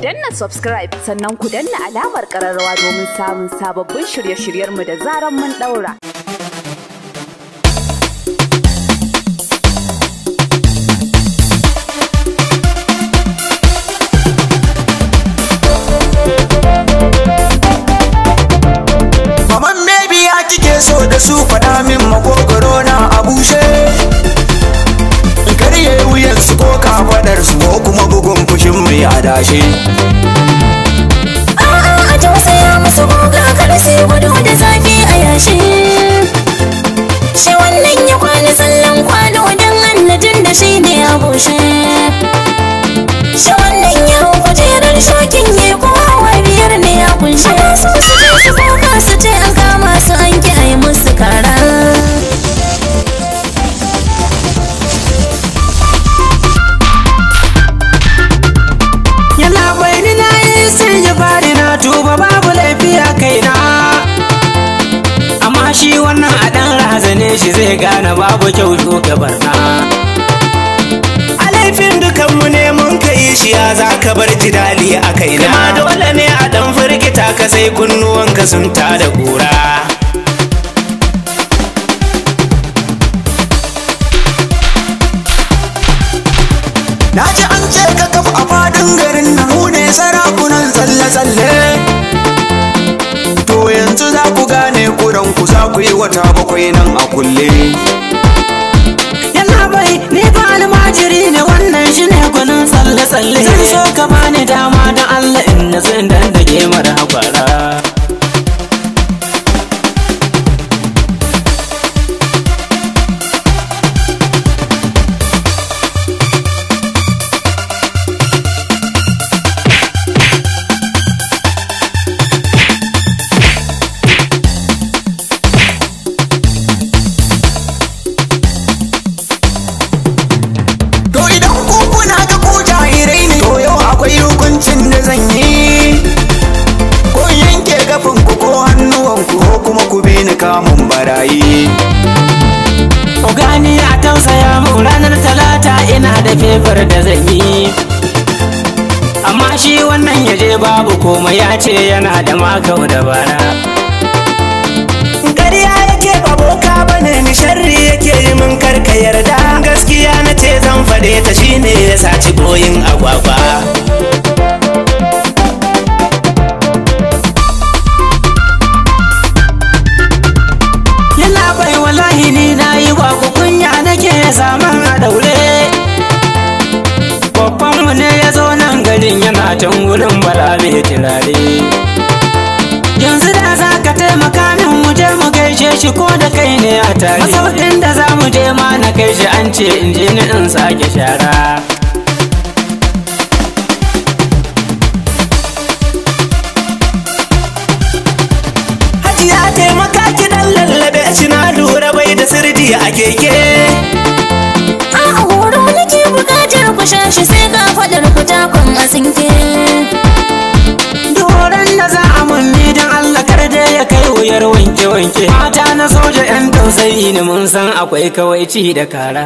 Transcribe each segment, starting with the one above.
danna subscribe sannan ku danna alamar ƙararrawa domin samun sababbin shirye-shiryenmu da zaran mun ɗaura. Maman baby ya kike so da su faɗa min makogoro na a bushe, karye wuyansu ko kafaɗarsu ko kuma bugun fushin mai adashe. A'a a tausaya musu goga kada sai gudu da zafi a yashi. Shi wannan ya kwana sallan kwano don annajin da shi ne a bushe. Shi wannan ya hau kujerar shokin ya kuma wariyar ne a kunshe. Ana so su je su koka su ce an kama su an ki a yi musu kara. Tuba babu laifi a kaina, amma shi wannan a ɗan razane shi zai gane babu kyau shugabarna. A laifin dukanmu ne mun kai shi ya za ka bar jidali a kaina. Kuma dole ne a ɗan firgita ka sai kunnuwanka sun tada ƙura. Na ji an ce ka kafa a fadin garin na mu ne sarakunan tsalle-tsalle. To yanzu za ku gane kuranku za ku yi wata bakwai nan a kulle. Yana bai ni ba almajiri ne wannan shi ne gwanin tsalle-tsalle. Zan so ka bani dama don Allah in na zan dandage mara hakwara. Kamun barayi Ogani a tausaya mu ranar talata ina da fefar da zan yi, amma shi wannan yaje babu komai ya ce yana da makau da bara. Ƙarya yake ba boka bane ni sharri yake yi min karka yarda. Gaskiya na ce zan fade ta shine ya saci boyin agwagwa. Ni na yi wa kunya nake zaman a daure. Babbanmu ne ya zo nan garin yana can wurin bara mai turare. Yanzu da za ka taimaka min mu je mu gaishe shi ko da kai ne a tare. Masaukin da za mu je ma na kai shi an ce in je ni in sake shara. Hajiya taimaka ki dan lallabe shi na lura bai da sirdi a keke. A horo nake bukatar ku shashi sai ka fadar ku takon a sinke. Doron da za a munni don Allah kar da ya kai wuyar wanke-wanke. Mata na soja 'yan tausayi ne mun san akwai kawaici da kara.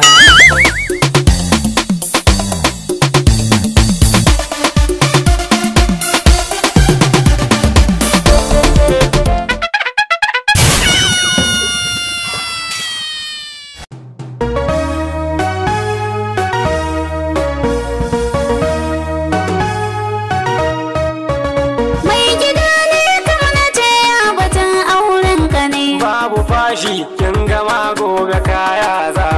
Kin gama gobe kaya za